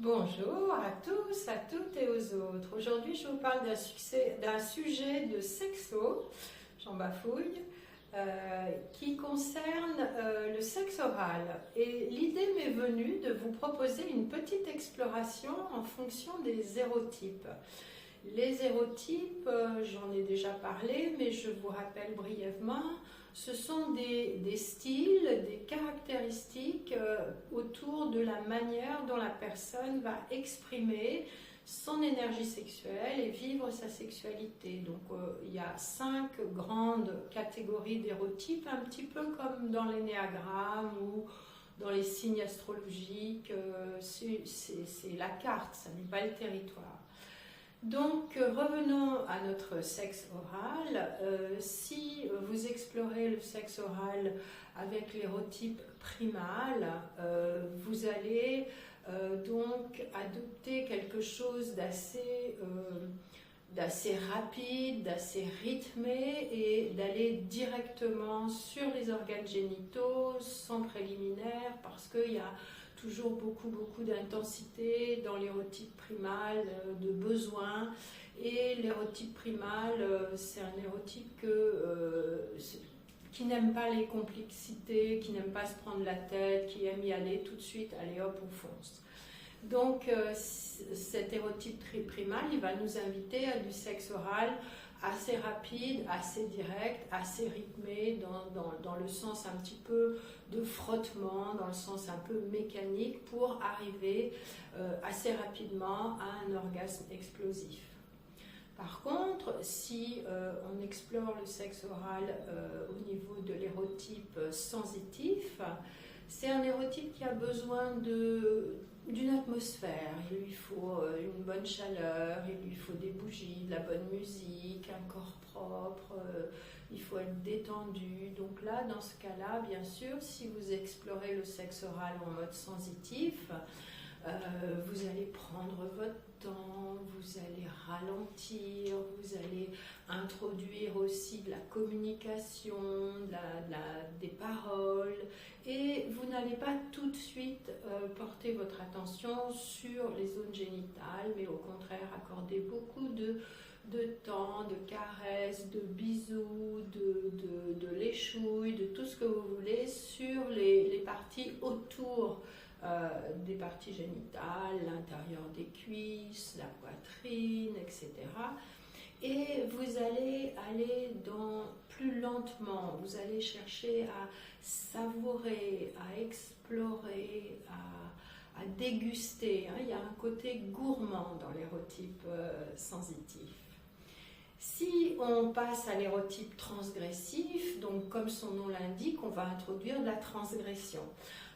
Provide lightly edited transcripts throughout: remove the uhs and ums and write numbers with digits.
Bonjour à tous, à toutes et aux autres. Aujourd'hui, je vous parle d'un sujet de sexo, j'en bafouille, qui concerne le sexe oral. Et l'idée m'est venue de vous proposer une petite exploration en fonction des hérotypes. Les hérotypes, j'en ai déjà parlé, mais je vous rappelle brièvement, ce sont des styles, des caractéristiques autour de la manière dont la personne va exprimer son énergie sexuelle et vivre sa sexualité. Donc il y a 5 grandes catégories d'hérotypes, un petit peu comme dans l'énéagramme ou dans les signes astrologiques. C'est la carte, ça n'est pas le territoire. Donc revenons à notre sexe oral. Si vous explorez le sexe oral avec l'hérotype primal, vous allez donc adopter quelque chose d'assez rapide, d'assez rythmé et d'aller directement sur les organes génitaux sans préliminaire, parce qu'il y a toujours beaucoup d'intensité dans l'hérotype primal, de besoin. Et l'hérotype primal, c'est un hérotype qui n'aime pas les complexités, qui n'aime pas se prendre la tête, qui aime y aller tout de suite, allez hop, on fonce. Donc cet hérotype primal, il va nous inviter à du sexe oral assez rapide, assez direct, assez rythmé, dans le sens un petit peu de frottement, dans le sens un peu mécanique, pour arriver assez rapidement à un orgasme explosif. Par contre, si on explore le sexe oral au niveau de l'hérotype sensitif, c'est un hérotype qui a besoin d'une atmosphère. Il lui faut une bonne chaleur, il lui faut des bougies, de la bonne musique, un corps propre, il faut être détendu. Donc là, dans ce cas-là, bien sûr, si vous explorez le sexe oral en mode sensitif, vous allez prendre votre temps, vous allez ralentir, vous allez introduire aussi de la communication, des paroles, et vous n'allez pas tout de suite porter votre attention sur les zones génitales, mais au contraire accorder beaucoup de temps, de caresses, de bisous, de léchouilles, de tout ce que vous voulez sur les parties autour des parties génitales, l'intérieur des cuisses, la poitrine, etc. Et vous allez aller plus lentement, vous allez chercher à savourer, à explorer, à déguster. Il y a un côté gourmand dans l'hérotype sensitif. Si on passe à l'hérotype transgressif, donc comme son nom l'indique, on va introduire de la transgression.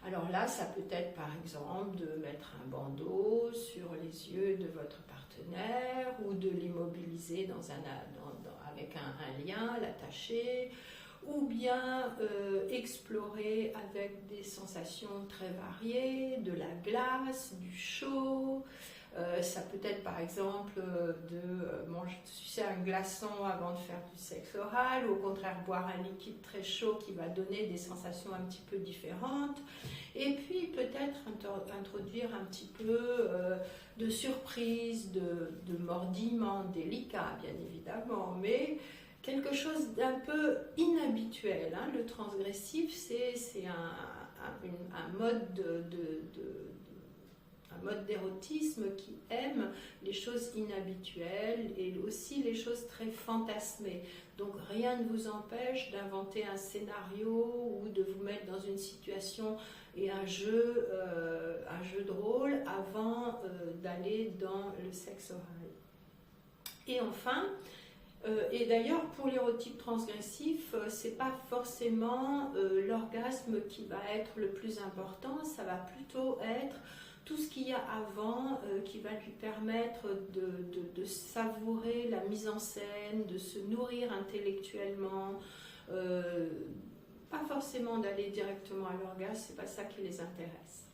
Alors là, ça peut être par exemple de mettre un bandeau sur les yeux de votre partenaire ou de l'immobiliser avec un lien, l'attacher, ou bien explorer avec des sensations très variées, de la glace, du chaud. Ça peut être par exemple de sucer un glaçon avant de faire du sexe oral, ou au contraire boire un liquide très chaud qui va donner des sensations un petit peu différentes. Et puis peut-être introduire un petit peu de surprise, de mordillement délicat bien évidemment, mais quelque chose d'un peu inhabituel. Le transgressif, c'est un mode un mode d'érotisme qui aime les choses inhabituelles et aussi les choses très fantasmées. Donc rien ne vous empêche d'inventer un scénario ou de vous mettre dans une situation et un jeu de rôle avant d'aller dans le sexe oral. Et enfin, et d'ailleurs pour l'érotype transgressif, c'est pas forcément l'orgasme qui va être le plus important, ça va plutôt être tout ce qu'il y a avant qui va lui permettre de savourer la mise en scène, de se nourrir intellectuellement, pas forcément d'aller directement à l'orgasme, c'est pas ça qui les intéresse.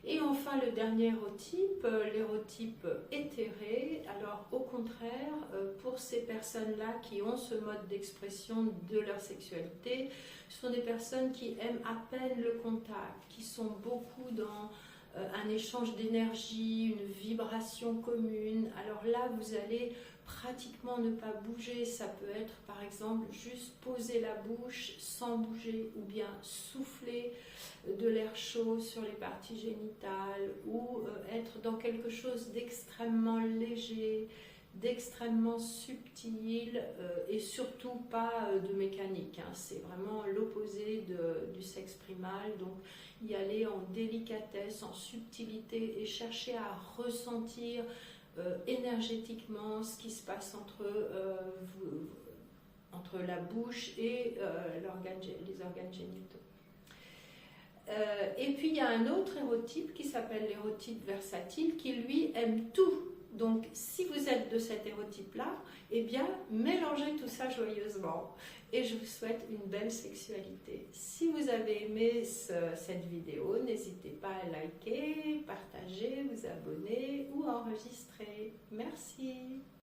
Et enfin le dernier hérotype, l'hérotype éthéré. Alors au contraire, pour ces personnes-là qui ont ce mode d'expression de leur sexualité, ce sont des personnes qui aiment à peine le contact, qui sont beaucoup dans un échange d'énergie, une vibration commune. Alors là, vous allez pratiquement ne pas bouger. Ça peut être par exemple juste poser la bouche sans bouger, ou bien souffler de l'air chaud sur les parties génitales, ou être dans quelque chose d'extrêmement léger, d'extrêmement subtil, et surtout pas de mécanique, hein. C'est vraiment l'opposé du sexe primal. Donc y aller en délicatesse, en subtilité, et chercher à ressentir énergétiquement ce qui se passe entre la bouche et les organes génitaux. Et puis il y a un autre hérotype qui s'appelle l'hérotype versatile, qui lui aime tout. Donc si vous êtes de cet hérotype-là, eh bien mélangez tout ça joyeusement. Et je vous souhaite une belle sexualité. Si vous avez aimé cette vidéo, n'hésitez pas à liker, partager, vous abonner ou enregistrer. Merci.